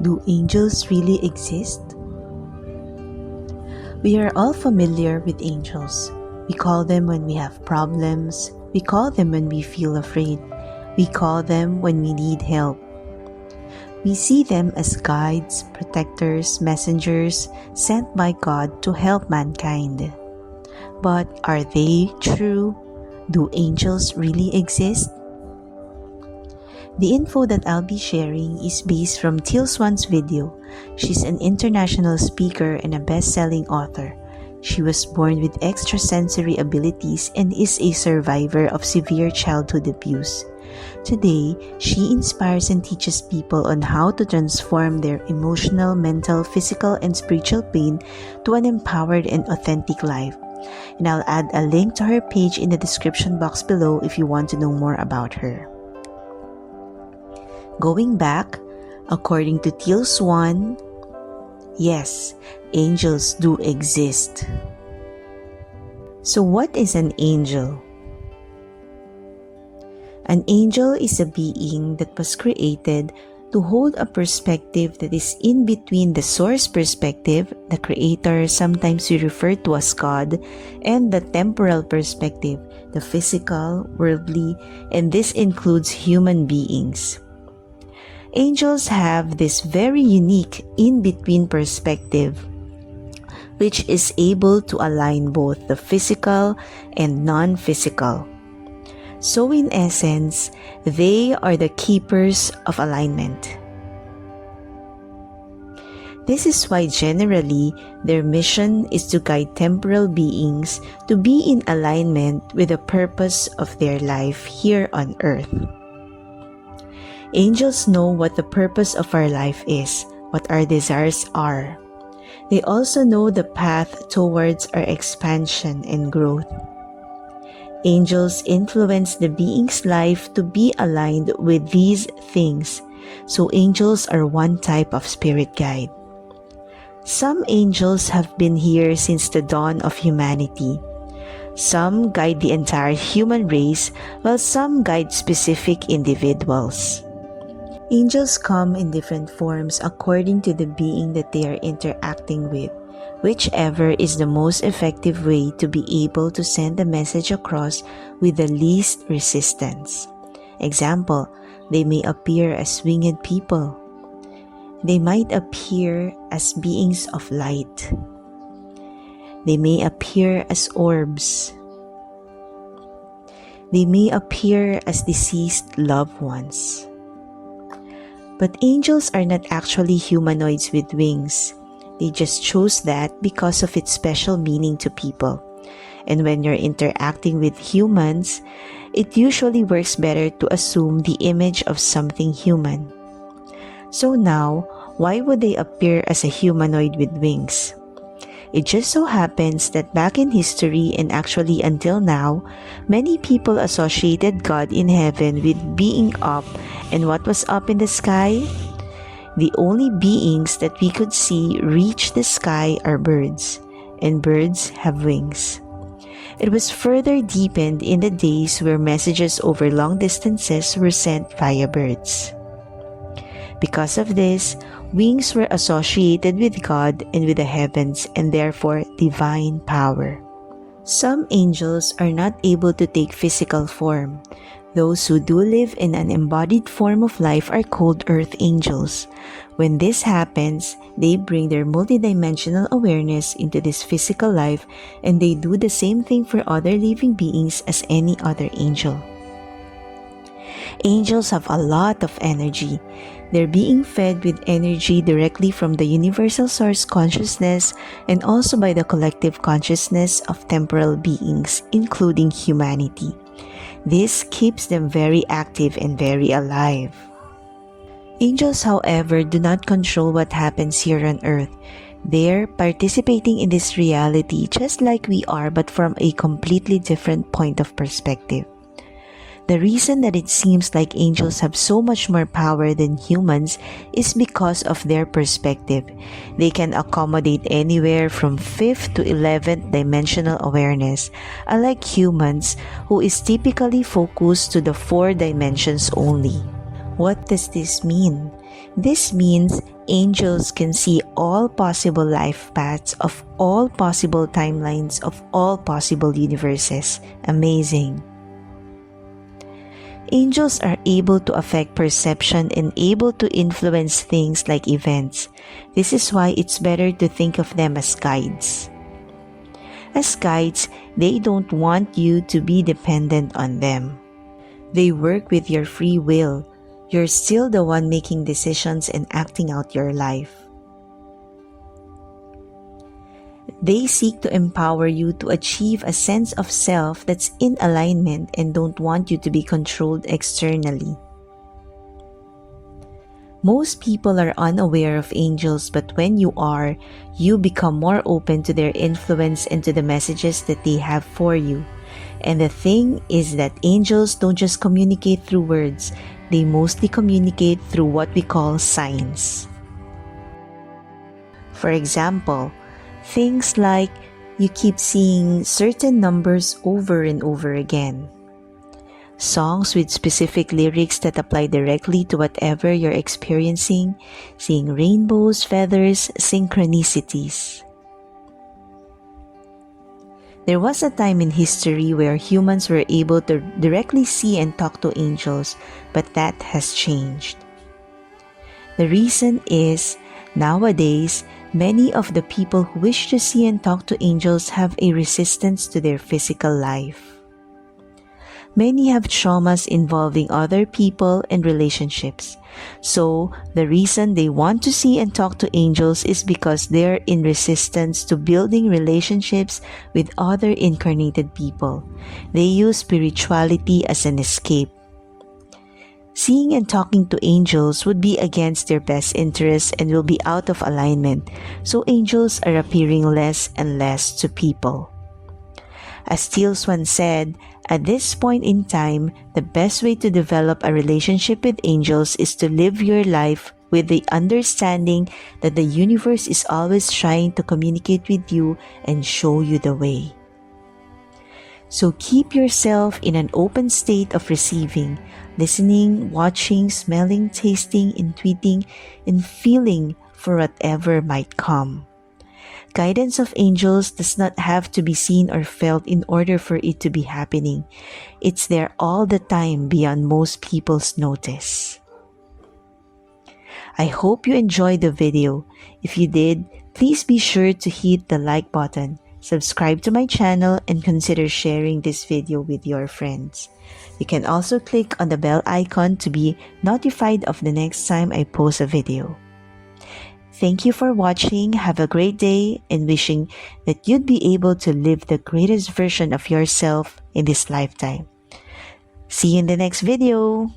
Do angels really exist? We are all familiar with angels. We call them when we have problems. We call them when we feel afraid. We call them when we need help. We see them as guides, protectors, messengers sent by God to help mankind. But are they true? Do angels really exist? The info that I'll be sharing is based from Teal Swan's video. She's an international speaker and a best-selling author. She was born with extrasensory abilities and is a survivor of severe childhood abuse. Today, she inspires and teaches people on how to transform their emotional, mental, physical, and spiritual pain to an empowered and authentic life. And I'll add a link to her page in the description box below if you want to know more about her. Going back, according to Teal Swan, yes, angels do exist. So what is an angel? An angel is a being that was created to hold a perspective that is in between the source perspective, the creator, sometimes we refer to as God, and the temporal perspective, the physical, worldly, and this includes human beings. Angels have this very unique in-between perspective, which is able to align both the physical and non-physical. So in essence, they are the keepers of alignment. This is why generally their mission is to guide temporal beings to be in alignment with the purpose of their life here on earth. Angels know what the purpose of our life is, what our desires are. They also know the path towards our expansion and growth. Angels influence the being's life to be aligned with these things, so angels are one type of spirit guide. Some angels have been here since the dawn of humanity. Some guide the entire human race, while some guide specific individuals. Angels come in different forms according to the being that they are interacting with, whichever is the most effective way to be able to send the message across with the least resistance. Example, they may appear as winged people. They might appear as beings of light. They may appear as orbs. They may appear as deceased loved ones. But angels are not actually humanoids with wings. They just chose that because of its special meaning to people. And when you're interacting with humans, it usually works better to assume the image of something human. So now, why would they appear as a humanoid with wings? It just so happens that back in history and actually until now, many people associated God in heaven with being up, and what was up in the sky? The only beings that we could see reach the sky are birds, and birds have wings. It was further deepened in the days where messages over long distances were sent via birds. Because of this, wings were associated with God and with the heavens and therefore divine power. Some angels are not able to take physical form. Those who do live in an embodied form of life are called earth angels. When this happens, they bring their multidimensional awareness into this physical life and they do the same thing for other living beings as any other angel. Angels have a lot of energy. They're being fed with energy directly from the universal source consciousness and also by the collective consciousness of temporal beings, including humanity. This keeps them very active and very alive. Angels, however, do not control what happens here on earth. They're participating in this reality just like we are, but from a completely different point of perspective. The reason that it seems like angels have so much more power than humans is because of their perspective. They can accommodate anywhere from 5th to 11th dimensional awareness, unlike humans who is typically focused to the 4 dimensions only. What does this mean? This means angels can see all possible life paths of all possible timelines of all possible universes. Amazing. Angels are able to affect perception and able to influence things like events. This is why it's better to think of them as guides. As guides, they don't want you to be dependent on them. They work with your free will. You're still the one making decisions and acting out your life. They seek to empower you to achieve a sense of self that's in alignment and don't want you to be controlled externally. Most people are unaware of angels, but when you are, you become more open to their influence and to the messages that they have for you. And the thing is that angels don't just communicate through words, they mostly communicate through what we call signs. For example, things like you keep seeing certain numbers over and over again. Songs with specific lyrics that apply directly to whatever you're experiencing, seeing rainbows, feathers, synchronicities. There was a time in history where humans were able to directly see and talk to angels, but that has changed. The reason is, nowadays, many of the people who wish to see and talk to angels have a resistance to their physical life. Many have traumas involving other people and relationships. So, the reason they want to see and talk to angels is because they're in resistance to building relationships with other incarnated people. They use spirituality as an escape. Seeing and talking to angels would be against their best interests and will be out of alignment, so angels are appearing less and less to people. As Teal Swan said, at this point in time, the best way to develop a relationship with angels is to live your life with the understanding that the universe is always trying to communicate with you and show you the way. So keep yourself in an open state of receiving, listening, watching, smelling, tasting, intuiting, and feeling for whatever might come. Guidance of angels does not have to be seen or felt in order for it to be happening. It's there all the time beyond most people's notice. I hope you enjoyed the video. If you did, please be sure to hit the like button, subscribe to my channel, and consider sharing this video with your friends. You can also click on the bell icon to be notified of the next time I post a video. Thank you for watching, have a great day, and wishing that you'd be able to live the greatest version of yourself in this lifetime. See you in the next video!